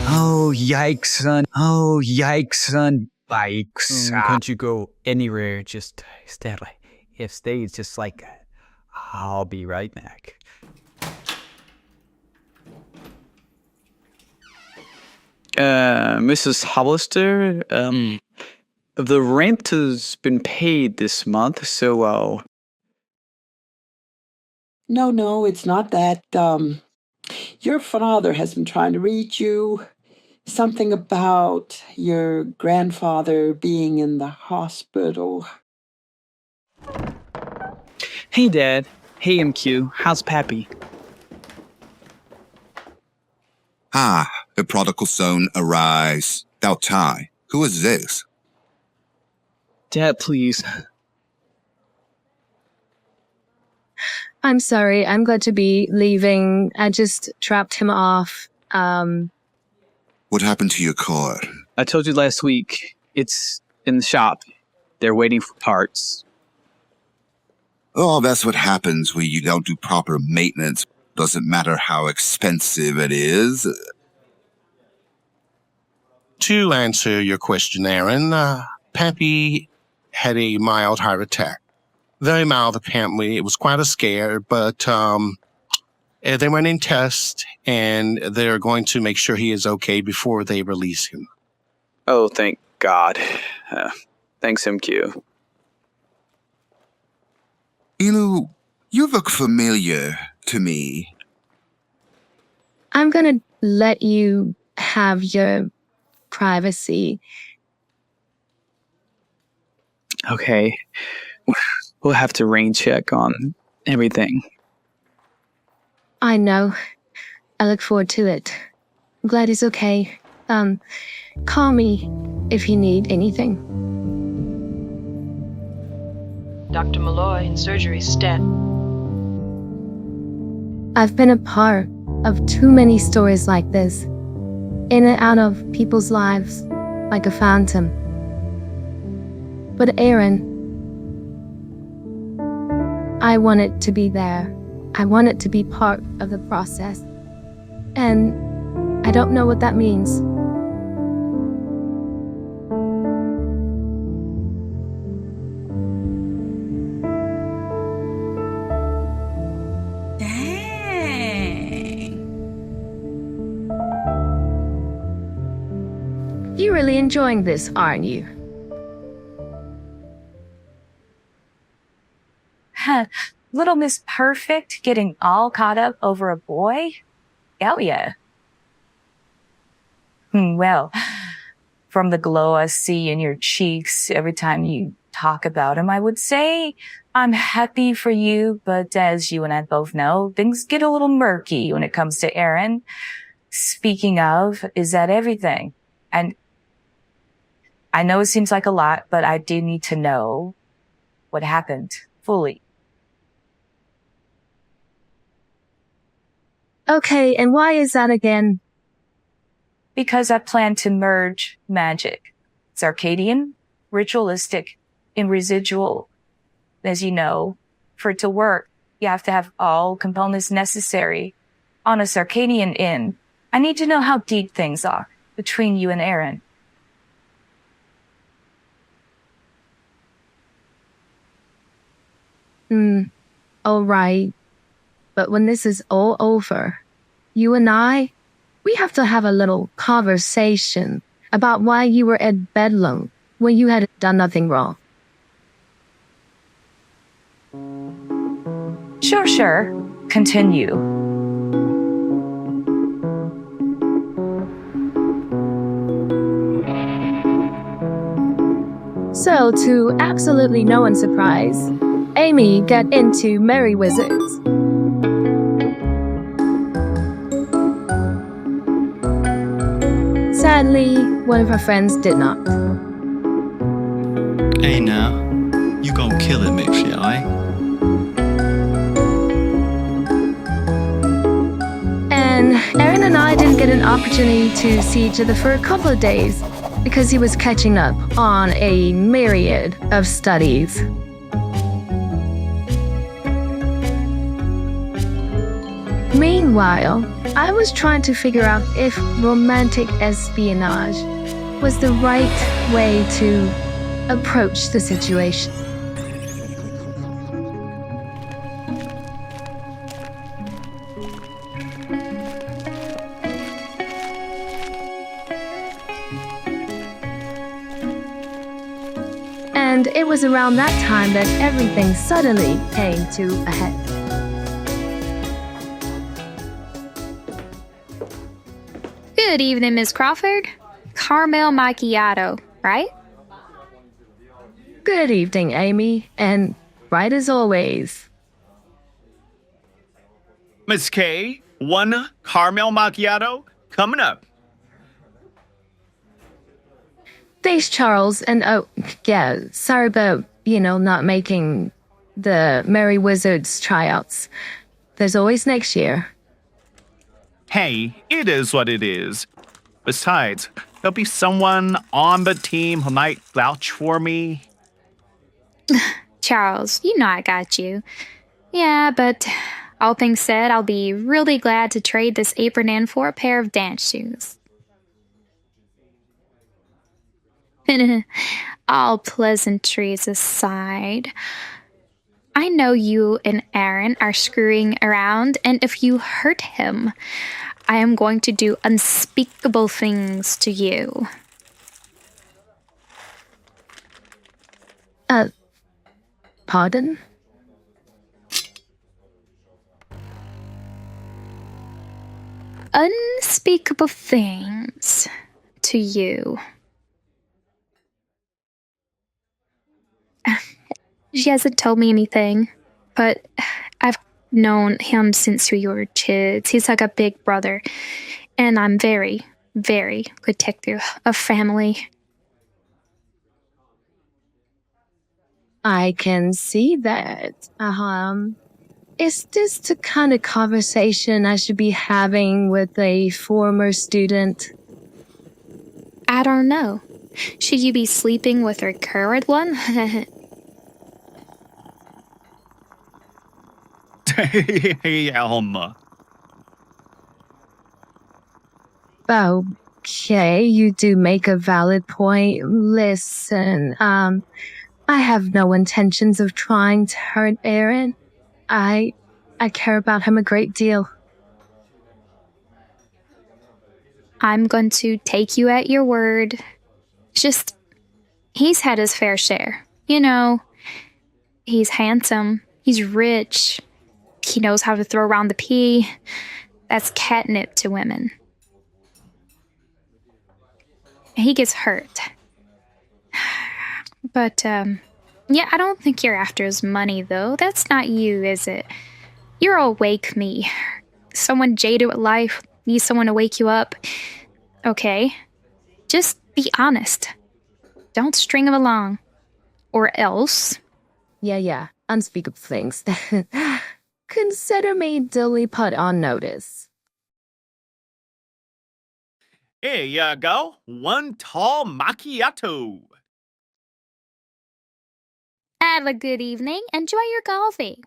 Oh, yikes, son. Oh, yikes, son. Bikes. Can't you go anywhere? Just steadily. If stays just like that, I'll be right back. Mrs. Hollister, the rent has been paid this month, so, No, it's not that. Your father has been trying to reach you. Something about your grandfather being in the hospital. Hey, Dad. Hey, MQ. How's Pappy? Ah, the prodigal son arise. Thou tie. Who is this? Dad, please. I'm sorry. I'm glad to be leaving. I just dropped him off. What happened to your car? I told you last week. It's in the shop. They're waiting for parts. Oh, that's what happens when you don't do proper maintenance. Doesn't matter how expensive it is. To answer your question, Aaron, Pappy had a mild heart attack. Very mild, apparently. It was quite a scare, but they went in test, and they're going to make sure he is okay before they release him. Oh, thank God. Thanks, MQ. You know, you look familiar to me. I'm gonna let you have your privacy. Okay. We'll have to rain check on everything. I know. I look forward to it. I'm glad he's okay. Call me if you need anything. Dr. Malloy in surgery step. I've been a part of too many stories like this. In and out of people's lives, like a phantom. But Aaron, I wanted to be there. I wanted to be part of the process. And I don't know what that means. You're really enjoying this, aren't you? Little Miss Perfect getting all caught up over a boy? Hell yeah. Well, from the glow I see in your cheeks every time you talk about him, I would say I'm happy for you, but as you and I both know, things get a little murky when it comes to Aaron. Speaking of, is that everything? And I know it seems like a lot, but I do need to know what happened fully. Okay, and why is that again? Because I plan to merge magic. It's Arcadian, ritualistic, and residual. As you know, for it to work, you have to have all components necessary. On a Circadian end, I need to know how deep things are between you and Aaron. All right. But when this is all over, you and I, we have to have a little conversation about why you were at Bedlam when you had done nothing wrong. Sure. Continue. So, to absolutely no one's surprise, Aimee got into Merry Wizards. Sadly, one of her friends did not. Hey now, you gon' kill it, Mixie, aye? And Aaron and I didn't get an opportunity to see each other for a couple of days because he was catching up on a myriad of studies. Meanwhile, I was trying to figure out if romantic espionage was the right way to approach the situation. And it was around that time that everything suddenly came to a head. Good evening, Miss Crawford. Caramel macchiato, right? Good evening, Aimee, and right as always. Miss K, one caramel macchiato coming up. Thanks, Charles, and oh, yeah, sorry about, not making the Merry Wizards tryouts. There's always next year. Hey, it is what it is. Besides, there'll be someone on the team who might vouch for me. Charles, you know I got you. Yeah, but all things said, I'll be really glad to trade this apron in for a pair of dance shoes. All pleasantries aside, I know you and Aaron are screwing around, and if you hurt him, I am going to do unspeakable things to you. Pardon? Unspeakable things to you. She hasn't told me anything, but I've known him since we were kids. He's like a big brother, and I'm very, very protective of family. I can see that. Is this the kind of conversation I should be having with a former student? I don't know. Should you be sleeping with her current one? Elma. Okay, you do make a valid point. Listen, I have no intentions of trying to hurt Aaron. I care about him a great deal. I'm going to take you at your word. Just, he's had his fair share. He's handsome. He's rich. He knows how to throw around the P. That's catnip to women. He gets hurt. But, yeah, I don't think you're after his money, though. That's not you, is it? You're awake me. Someone jaded with life needs someone to wake you up. Okay. Just be honest. Don't string him along. Or else. Yeah, unspeakable things. Consider me duly put on notice. Here you go. One tall macchiato. Have a good evening. Enjoy your coffee.